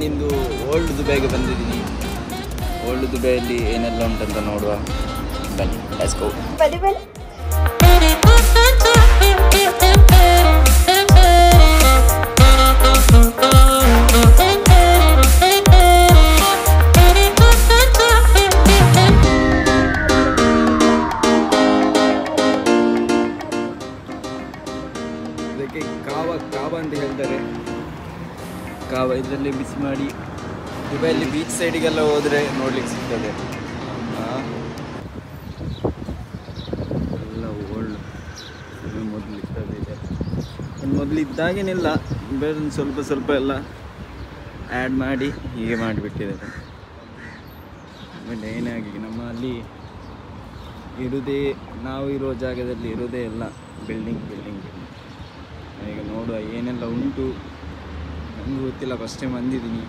ಇಂದು old ದುಬೈಗೆ ಬಂದಿದ್ದೀನಿ. Old ದುಬೈಯಲ್ಲಿ ಏನೆಲ್ಲ ಉಂಟಂತ ನೋಡುವ. ಬನ್ನಿ, ಲೆಟ್ಸ್ ಗೋ. ಇದಕ್ಕೆ ಕಾವ ಅಂತ ಹೇಳ್ತಾರೆ. ಕಾವ ಇದರಲ್ಲಿ ಬಿಸಿ ಮಾಡಿ ದುಬೈಯಲ್ಲಿ ಬೀಚ್ ಸೈಡಿಗೆಲ್ಲ ಹೋದರೆ ನೋಡ್ಲಿಕ್ಕೆ ಸಿಗ್ತದೆ. ಎಲ್ಲ ಓಲ್ಡ್ ಮೊದಲು ಇರ್ತದೆ ಇದೆ. ಮೊದಲು ಇದ್ದಾಗೇನಿಲ್ಲ, ಬೇರೆ ಸ್ವಲ್ಪ ಸ್ವಲ್ಪ ಎಲ್ಲ ಆ್ಯಡ್ ಮಾಡಿ ಹೀಗೆ ಮಾಡಿಬಿಟ್ಟಿದ್ದಾರೆ. ಬಟ್ ಏನಾಗಿ ನಮ್ಮ ಅಲ್ಲಿ ಇರೋದೇ, ನಾವು ಇರೋ ಜಾಗದಲ್ಲಿ ಇರೋದೇ ಎಲ್ಲ ಬಿಲ್ಡಿಂಗ್. ಈಗ ನೋಡುವ ಏನೆಲ್ಲ ಉಂಟು. ನನಗೂ ಗೊತ್ತಿಲ್ಲ, ಫಸ್ಟ್ ಟೈಮ್ ಬಂದಿದ್ದೀನಿ.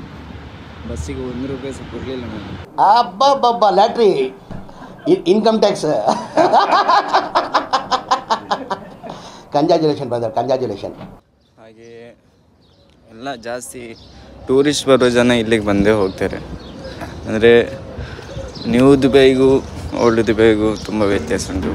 ಬಸ್ಸಿಗೆ 1 ರೂಪಾಯಿ ಸಹ ಕೊಡಲಿಲ್ಲ ನಾನು. ಅಬ್ಬಬ್ಬಬ್ಬ, lottery, income tax. Congratulation brother, congratulation. ಹಾಗೆ ಎಲ್ಲ ಜಾಸ್ತಿ ಟೂರಿಸ್ಟ್ ಬರೋ ಜನ ಇಲ್ಲಿಗೆ ಬಂದೇ ಹೋಗ್ತಾರೆ. ಅಂದರೆ ನ್ಯೂ ದುಬೈಗೂ ಓಲ್ಡ್ ದುಬೈಗೂ ತುಂಬ ವ್ಯತ್ಯಾಸ ಉಂಟು.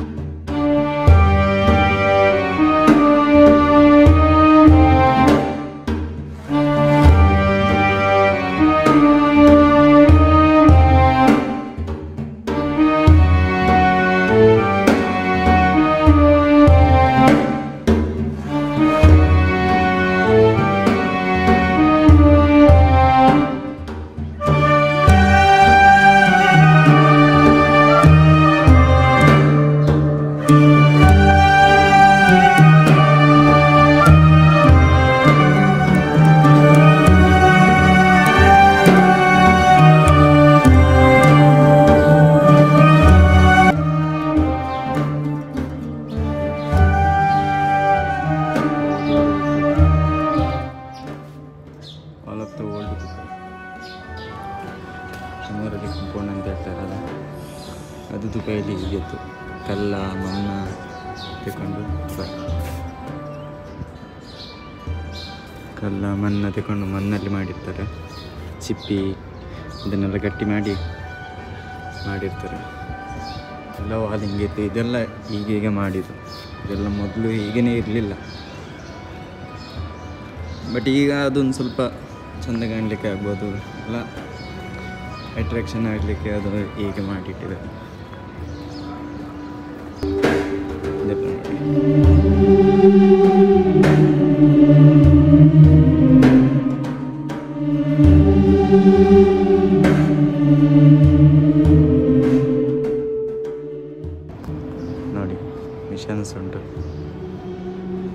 ಸಮೂರಲ್ಲಿ ಕಂಪೌಂಡ್ ಅಂತ ಹೇಳ್ತಾರಲ್ಲ, ಅದು ದುಬೈಯಲ್ಲಿ ಹೀಗಿತ್ತು. ಕಲ್ಲ ಮಣ್ಣ ತಗೊಂಡು ಮಣ್ಣಲ್ಲಿ ಮಾಡಿರ್ತಾರೆ. ಚಿಪ್ಪಿ ಇದನ್ನೆಲ್ಲ ಗಟ್ಟಿ ಮಾಡಿರ್ತಾರೆ. ಎಲ್ಲ ವಾಲ್ ಹಿಂಗಿತ್ತು. ಇದೆಲ್ಲ ಹೀಗೀಗೆ ಮಾಡಿದ್ದು. ಇದೆಲ್ಲ ಮೊದಲು ಹೀಗೇ ಇರಲಿಲ್ಲ. ಬಟ್ ಈಗ ಅದೊಂದು ಸ್ವಲ್ಪ ಚೆಂದ ಕಾಣಲಿಕ್ಕೆ ಆಗ್ಬೋದು, ಎಲ್ಲ ಅಟ್ರಾಕ್ಷನ್ ಆಗಲಿಕ್ಕೆ ಅದು ಹೀಗೆ ಮಾಡಿಟ್ಟಿದ್ದಾರೆ. ನೋಡಿ, ಮಿಷನ್ಸ್ ಉಂಟು.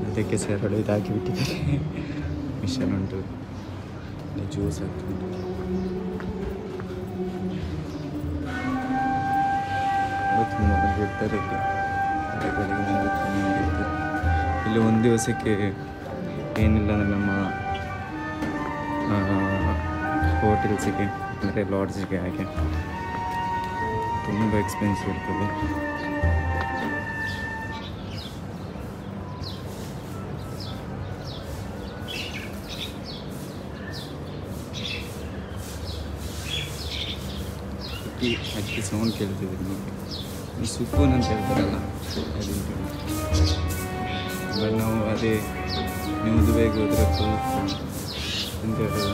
ಅದಕ್ಕೆ ಸೇರಲು ಇದಾಕಿ ಬಿಟ್ಟಿದ್ದಾರೆ. ಮಿಷನ್ ಉಂಟು, ಜ್ಯೂಸ್ ಆಗ್ತುಂಟು. ತುಂಬ ಮಂದಿ ಇರ್ತಾರೆ ಇಲ್ಲಿ. ಒಂದು ದಿವಸಕ್ಕೆ ಏನಿಲ್ಲ ಅಂದರೆ ನಮ್ಮ ಹೋಟೆಲ್ಸಿಗೆ ಅಂದರೆ ಲಾಡ್ಜಿಗೆ ಹಾಗೆ ತುಂಬ ಎಕ್ಸ್ಪೆನ್ಸಿವ್ ಇರ್ತದೆ. ಅಕ್ಕಿ ಸೌಂಡ್ ಕೇಳ್ತಿದೆ ನಿಮಗೆ. ಸುಕ್ಕೂನ್ ಅಂತ ಹೇಳ್ತಾರಲ್ಲ, ಅದು ಬಟ್ ನಾವು ಅದೇ ನ್ಯೂ ದುಬೈಗೆ ಹೋದ್ರೆ ಫುಲ್ ಅಂತ ಹೇಳೋದು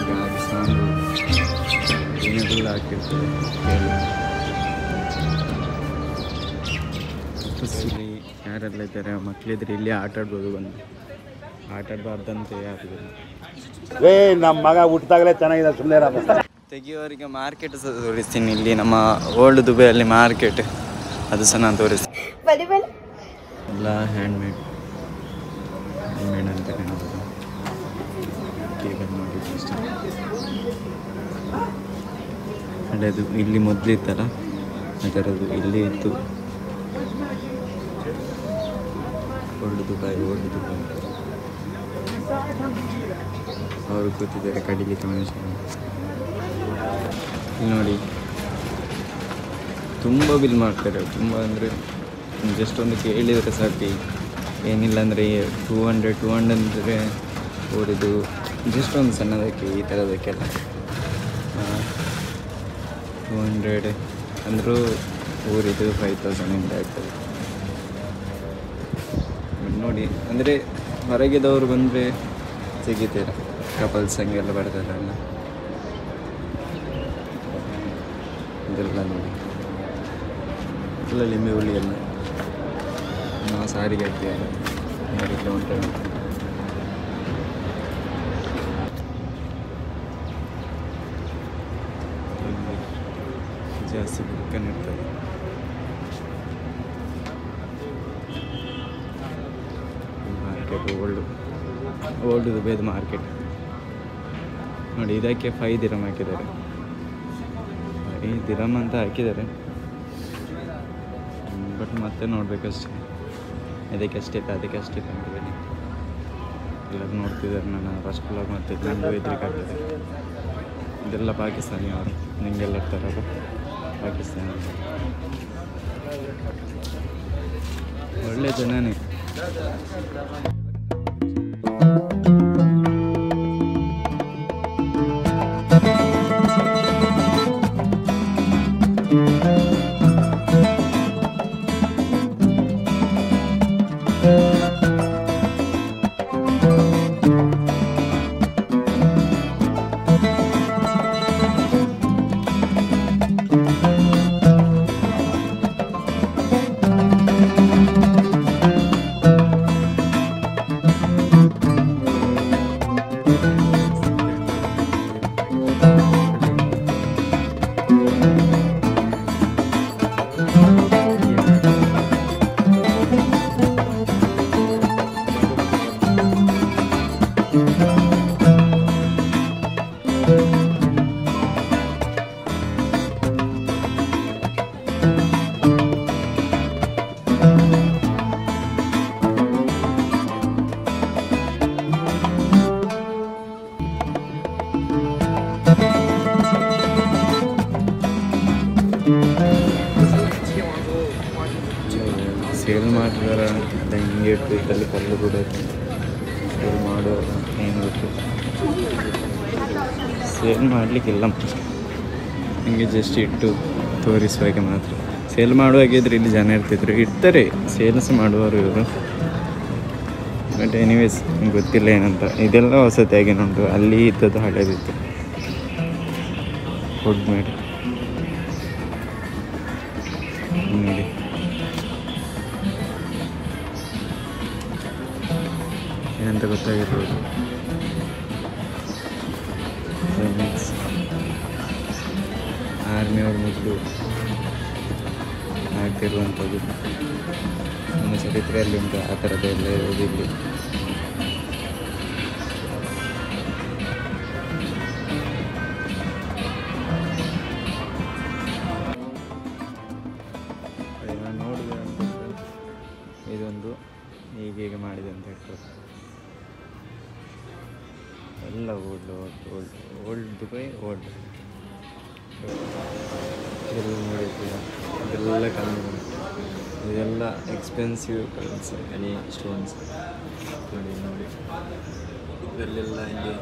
ಗಾಳಿ ಸೌಂಡು ಏನೆಲ್ಲ ಹಾಕಿರ್ತದೆ ಕೇಳಿ. ಇಲ್ಲಿ ಯಾರೆಲ್ಲ ಇದ್ದಾರೆ, ಮಕ್ಕಳಿದ್ರೆ ಇಲ್ಲಿ ಆಟ ಆಡ್ಬೋದು. ಬಂದು ಆಟ ಆಡಬಾರ್ದಂತ ಯಾರು ನಮ್ಮ ಮಗ ಹುಟ್ಟಿದಾಗಲೇ ಚೆನ್ನಾಗಿದೆ, ಸುಮ್ಮನೆ ತೆಗಿಯೋರಿಗೆ ಮಾರ್ಕೆಟ್ ಸಹ ತೋರಿಸ್ತೀನಿ. ಇಲ್ಲಿ ನಮ್ಮ ಓಲ್ಡ್ ದುಬೈಯಲ್ಲಿ ಮಾರ್ಕೆಟ್, ಅದು ಸಹ ನಾನು ತೋರಿಸ್ತೀನಿ. ಎಲ್ಲ ಹ್ಯಾಂಡ್ಮೇಡ್ ಅಂತ ಕಾಣ್ಬೋದು. ಕೇಬಲ್ ನೋಡಿದ್ದು ಇಷ್ಟ. ಹಳೆದು ಇಲ್ಲಿ ಮೊದಲಿತ್ತಲ್ಲ ಅದರದ್ದು ಇಲ್ಲಿ ಇತ್ತು. ಓಲ್ಡ್ ದುಬೈ ಅವರು ಕೂತಿದ್ದಾರೆ ಕಡೆಗೆ ತಮಾಷೆ. ನೋಡಿ, ತುಂಬ ಬಿಲ್ ಮಾಡ್ತಾರೆ. ತುಂಬ ಅಂದರೆ ಜಸ್ಟ್ ಒಂದು ಕೇಳಿದರೆ ಸಾಕು. ಏನಿಲ್ಲ ಅಂದರೆ 200 ಅಂದರೆ ಅವರದು ಜಸ್ಟ್ ಒಂದು ಸಣ್ಣದಕ್ಕೆ ಈ ಥರದಕ್ಕೆಲ್ಲ 200 ಅಂದರೂ ಊರಿದು 5000 ಇಂದ ಆಗ್ತದೆ. ನೋಡಿ ಅಂದರೆ ಹೊರಗಿದವರು ಬಂದರೆ ಸಿಗಿತೀರ, ಕಪಲ್ಸ್ ಹಂಗೆಲ್ಲ ಬರ್ತಾರಲ್ಲ, ಇದೆಲ್ಲ ನೋಡಿ ಎಲ್ಲ ಲಿಂಬೆ ಹುಳಿ ಎಲ್ಲ ನಾವು ಸಾರಿಗೆ ಹಾಕ್ತೀವಲ್ಲ ನೋಡಿಲ್ಲ ಉಂಟು. ಜಾಸ್ತಿ ಬುಕ್ಕನ್ನು ಇರ್ತದೆ. ಮಾರ್ಕೆಟ್ ಓಲ್ಡ್ ದುಬೈದು ಮಾರ್ಕೆಟ್ ನೋಡಿ. ಇದಕ್ಕೆ 5 ದಿರಮ್ ಹಾಕಿದ್ದಾರೆ, 5 ದಿರಮ್ ಅಂತ ಹಾಕಿದ್ದಾರೆ. ಬಟ್ ಮತ್ತೆ ನೋಡಬೇಕಷ್ಟೇ, ಅದಕ್ಕೆ ಅಷ್ಟಿಲ್ಲ ಅದಕ್ಕೆ ಅಷ್ಟಿಲ್ಲ ಅಂತ ಹೇಳಿ ಎಲ್ಲರೂ ನೋಡ್ತಿದ್ದಾರೆ. ನಾನು ಫಸ್ಟ್ ಬ್ಲಾಗ್ ಮಾಡ್ತಿದ್ದೆ, ನನಗೂ ಹೆದರಿಕೆ ಆಗ್ತದೆ. ಇದೆಲ್ಲ ಪಾಕಿಸ್ತಾನಿ ಅವರು, ನಿಮಗೆಲ್ಲ ಇರ್ತಾರಲ್ಲ ಪಾಕಿಸ್ತಾನಿ, ಒಳ್ಳೆ ಜನನೇ. ಸೇಲ್ ಮಾಡಿದಾರ ಅಲ್ಲ ಹಿಂಗೆ ಇಟ್ಟು ಇದರಲ್ಲಿ ಕಲ್ಲು ಕೂಡ ಸೇಲ್ ಮಾಡೋರು ಏನು ಬಿಟ್ಟು ಸೇಲ್ ಮಾಡಲಿಕ್ಕಿಲ್ಲ, ಹಿಂಗೆ ಜಸ್ಟ್ ಇಟ್ಟು ತೋರಿಸುವಾಗೆ ಮಾತ್ರ. ಸೇಲ್ ಮಾಡುವಾಗಿದ್ರೆ ಇಲ್ಲಿ ಜನ ಇರ್ತಿದ್ರು, ಇರ್ತಾರೆ ಸೇಲ್ಸ್ ಮಾಡುವವರು ಇವರು. ಬಟ್ ಎನಿವೇಸ್ ಗೊತ್ತಿಲ್ಲ ಏನಂತ. ಇದೆಲ್ಲ ಹೊಸತಾಗೇನುಂಟು, ಅಲ್ಲಿ ಇದ್ದದ್ದು ಹಳೇದಿತ್ತು. ಫುಡ್ ಮೇಡ್ ನೋಡಿ, ಏನಂತ ಗೊತ್ತಾಗಿರ್ಬೋದು. ಆರ್ಮಿಯವ್ರ ಮೊದಲು ಆಗ್ತಿರುವಂಥದ್ದು ನಮ್ಮ ಚರಿತ್ರೆಯಲ್ಲಿ ಉಂಟು, ಆ ಥರದ್ದೆಲ್ಲ ಇರೋದಿಲ್ಲಿ. ನಾನು ನೋಡಿದೆ ಅಂತ ಇದೊಂದು ಹೀಗೆ ಮಾಡಿದೆ ಅಂತ ಹೇಳ್ತಾರೆ. ಎಲ್ಲ ಓಲ್ಡ್ ದುಬೈ ಓಲ್ಡ್ ಇದೆಲ್ಲ ನೋಡಿದ್ದೀರ, ಇದೆಲ್ಲ ಕಲ್ಲು, ಇದೆಲ್ಲ ಎಕ್ಸ್ಪೆನ್ಸಿವ್ ಕಲ್ಸ್, ಎನಿ ಸ್ಟೋನ್ಸ್ ನೋಡಿ. ಇದರಲ್ಲೆಲ್ಲ ಹಿಂಗೆ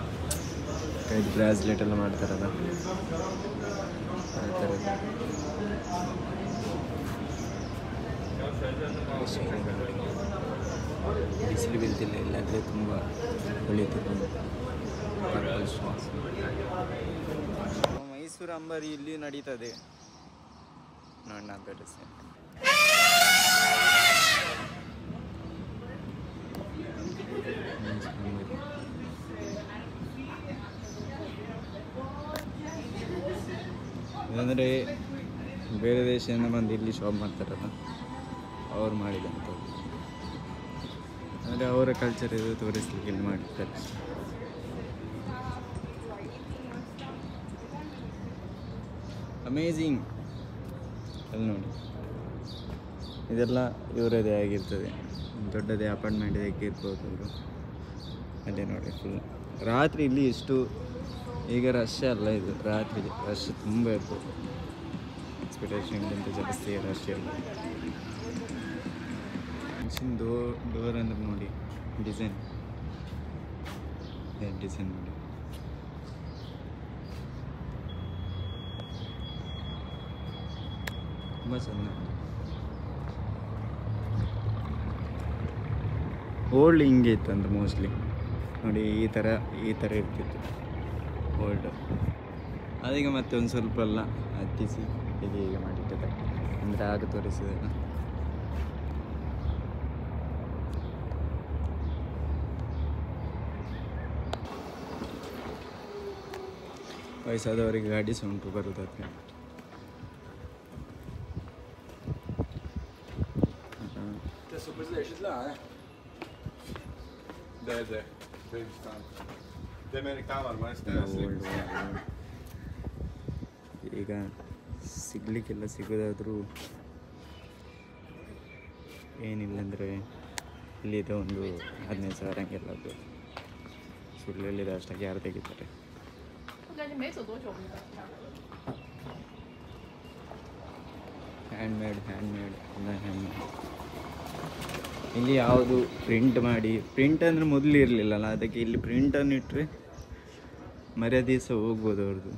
ಕೈದು ಬ್ರಾಸ್ಲೆಟ್ ಎಲ್ಲ ಮಾಡ್ತಾರಲ್ಲ ಆ ಥರದ್ದು. ಬಿಸಿಲು ಬೀಳ್ತಿಲ್ಲ, ಇಲ್ಲಾದರೆ ತುಂಬ ಹೊಳಿತಿತ್ತು. ಮೈಸೂರು ಅಂಬಾರಿ ಇಲ್ಲಿ ನಡೀತದೆ ನೋಡಿ, ನಾನು ತೋರಿಸ್ತೇನೆ. ಇದಂದರೆ ಬೇರೆ ದೇಶದಿಂದ ಬಂದು ಇಲ್ಲಿ ಶಾಪ್ ಮಾಡ್ತಾರಲ್ಲ ಅವ್ರು ಮಾಡಿದಂಥದ್ದು, ಅಂದರೆ ಅವರ ಕಲ್ಚರ್ ಇದು ತೋರಿಸ್ಲಿಕ್ಕೆ ಇಲ್ಲಿ ಮಾಡಿರ್ತಾರೆ. ಅಮೇಝಿಂಗ್. ಅಲ್ಲಿ ನೋಡಿ, ಇದೆಲ್ಲ ಇವರದೇ ಆಗಿರ್ತದೆ, ದೊಡ್ಡದೇ ಅಪಾರ್ಟ್ಮೆಂಟ್ ಇರ್ಬೋದು ಅವರು. ಅದೇ ನೋಡಿ ಫುಲ್ ರಾತ್ರಿ ಇಲ್ಲಿ ಎಷ್ಟು, ಈಗ ರಶ್ ಅಲ್ಲ ಇದು, ರಾತ್ರಿ ರಶ್ ತುಂಬ ಇರ್ಬೋದು, ಎಕ್ಸ್ಪೆಕ್ಟೇಷನ್ಗಿಂತ ಜಾಸ್ತಿ ರಶ್ ಇರ್ಬೋದು. ಮಿಷಿನ್ ಡೋರ್ ಅಂದರೆ ನೋಡಿ ಡಿಸೈನ್ ಡಿಸೈನ್ ನೋಡಿ. ತುಂಬ ಚೆಂದ. ಓಲ್ಡ್ ಹಿಂಗೆ ಇತ್ತು ಅಂತ ಮೋಸ್ಟ್ಲಿ ನೋಡಿ, ಈ ಥರ ಇರ್ತಿತ್ತು ಓಲ್ಡ್. ಅದೀಗ ಮತ್ತೆ ಒಂದು ಸ್ವಲ್ಪ ಎಲ್ಲ ಹತ್ತಿಸಿ ಹೀಗೆ ಮಾಡಿಟ್ಟಿದ್ದಾರೆ, ಅಂದರೆ ಆಗ ತೋರಿಸಿದೆಲ್ಲ. ವಯಸ್ಸಾದವರಿಗೆ ಗಾಡಿ ಸೌಂಟು ಬರುತ್ತದೆ. ಈಗ ಸಿಗ್ಲಿಕ್ಕೆಲ್ಲ ಸಿಗೋದಾದರೂ ಏನಿಲ್ಲ ಅಂದರೆ ಇಲ್ಲಿದೆ ಒಂದು 15,000 ಹಂಗೆಲ್ಲ ಅದು ಸುಳ್ಳಲ್ಲಿದೆ, ಅಷ್ಟಾಗಿ ಯಾರು ತೆಗಿತಾರೆ. ಹ್ಯಾಂಡ್ಮೇಡ್ ಎಲ್ಲ ಹ್ಯಾಂಡ್ಮೇಡ್. ಇಲ್ಲಿ ಯಾವುದು ಪ್ರಿಂಟ್ ಅಂದರೆ ಮೊದಲು ಇರಲಿಲ್ಲಲ್ಲ, ಅದಕ್ಕೆ ಇಲ್ಲಿ ಪ್ರಿಂಟನ್ನು ಇಟ್ಟರೆ ಮರ್ಯಾದೆ ಸಹ ಹೋಗ್ಬೋದು ಅವ್ರದ್ದು.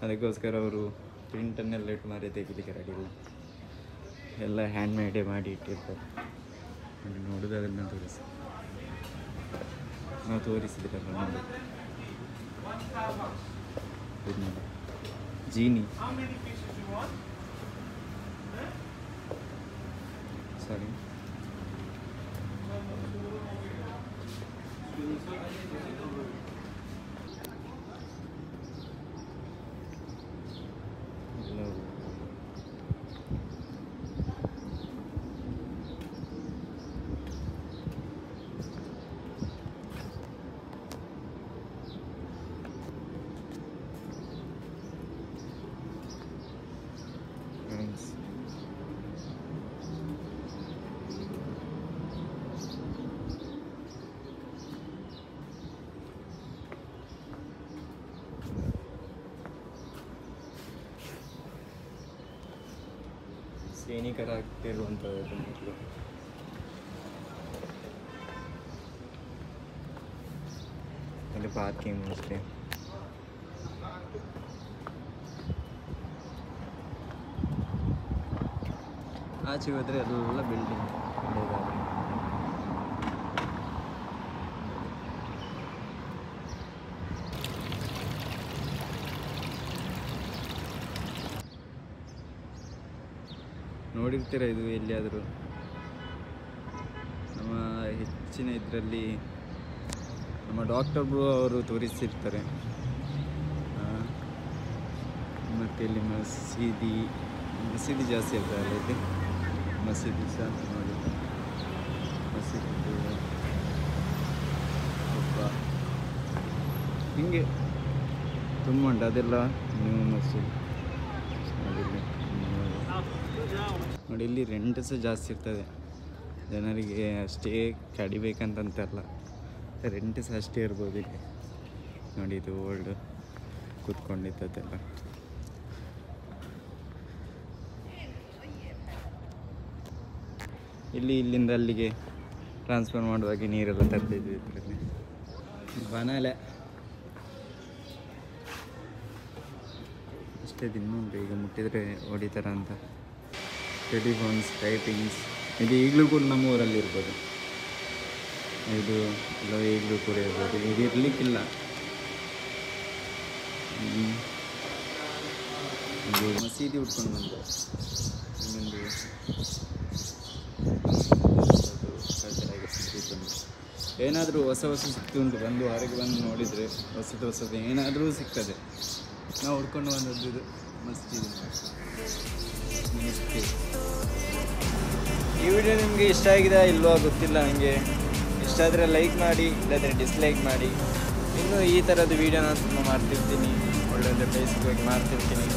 ಅದಕ್ಕೋಸ್ಕರ ಅವರು ಪ್ರಿಂಟನ್ನೆಲ್ಲ ಇಟ್ಟು ಮರ್ಯಾದೆ ತೆಗಿಲಿಕ್ಕೆ ರೆಡಿ ಇಲ್ಲ, ಎಲ್ಲ ಹ್ಯಾಂಡ್ಮೇಡೇ ಮಾಡಿ ಇಟ್ಟಿರ್ತಾರೆ. ನೋಡೋದನ್ನ ತೋರಿಸಿ, ನಾವು ತೋರಿಸಿದ್ರಲ್ಲ ನೋಡಿ, ಜೀನಿ ಸಾರಿ ಸೈನಿಕರಾಗ್ತಿರುವಂಥದ್ದು ಮಕ್ಕಳು. ಅಲ್ಲಿ ಪಾರ್ಕಿಂಗ್ ಅಷ್ಟೇ. ಆಚೆ ಹೋದರೆ ಎಲ್ಲ ಬಿಲ್ಡಿಂಗ್ ಒಳ್ಳೆಯದಾಗಿ. ನೋಡಿರ್ತೀರ ಇದು ಎಲ್ಲಿಯಾದರೂ, ನಮ್ಮ ಹೆಚ್ಚಿನ ಇದರಲ್ಲಿ ನಮ್ಮ ಡಾಕ್ಟರ್ ಬ್ರೋ ಅವರು ತೋರಿಸಿರ್ತಾರೆ. ಮತ್ತು ಇಲ್ಲಿ ಮಸೀದಿ ಜಾಸ್ತಿ ಇರ್ತದೆ ಅಲ್ಲಿ, ಮಸೀದಿ ಸಹ ನೋಡಿ, ಮಸೀದಿ ಹಿಂಗೆ ತುಂಬ ಉಂಟು. ಅದೆಲ್ಲ ನ್ಯೂ ಮಸೀದಿ ನೋಡಿ. ಇಲ್ಲಿ ರೆಂಟ್ ಸಹ ಜಾಸ್ತಿ ಇರ್ತದೆ, ಜನರಿಗೆ ಅಷ್ಟೇ ಕಡಿಬೇಕಂತಂತಲ್ಲ, ರೆಂಟ್ ಸಹ ಅಷ್ಟೇ ಇರ್ಬೋದು ಇಲ್ಲಿ ನೋಡಿ. ಇದು ಓಲ್ಡ್ ಕೂತ್ಕೊಂಡಿದ್ದೆಲ್ಲ. ಇಲ್ಲಿಂದ ಅಲ್ಲಿಗೆ ಟ್ರಾನ್ಸ್ಫರ್ ಮಾಡುವಾಗ ನೀರೆಲ್ಲ ತರ್ತಿದ್ವಿ ಇದರಲ್ಲಿ. ಬನಾಲೆ ಅಷ್ಟೇ ದಿನ ಉಂಟು, ಈಗ ಮುಟ್ಟಿದರೆ ಹೊಡಿತಾರ ಅಂತ. ಟೆಲಿಫೋನ್ಸ್, ಟೈಪಿಂಗ್ಸ್ ಇದು ಈಗಲೂ ಕೂಡ ನಮ್ಮ ಊರಲ್ಲಿ ಇರ್ಬೋದು, ಇದು ಎಲ್ಲ ಈಗಲೂ ಕೂಡ ಇರ್ಬೋದು. ಇದು ಇರಲಿಕ್ಕಿಲ್ಲ. ಇದು ಮಸೀದಿ ಉಟ್ಕೊಂಡು ಬಂದು ಇನ್ನೊಂದು ಏನಾದರೂ ಹೊಸ ಸಿಕ್ತು ಉಂಟು, ಬಂದು ಹೊರಗೆ ಬಂದು ನೋಡಿದರೆ ಹೊಸದು ಏನಾದರೂ ಸಿಗ್ತದೆ. ನಾವು ಹುಡ್ಕೊಂಡು ಬಂದದ್ದು ಇದು ಮಸ್ಜಿದ್. ಈ ವಿಡಿಯೋ ನಿಮಗೆ ಇಷ್ಟ ಆಗಿದೆ ಇಲ್ವೋ ಗೊತ್ತಿಲ್ಲ ನನಗೆ. ಇಷ್ಟ ಆದರೆ ಲೈಕ್ ಮಾಡಿ, ಇಲ್ಲಾಂದರೆ ಡಿಸ್ಲೈಕ್ ಮಾಡಿ. ಇನ್ನೂ ಈ ಥರದ ವೀಡಿಯೋನ ತುಂಬ ಮಾಡ್ತಿರ್ತೀನಿ, ಒಳ್ಳೊಳ್ಳೆ ಪ್ಲೇಸ್ಗೆ ಹೋಗಿ ಮಾಡ್ತಿರ್ತೀನಿ.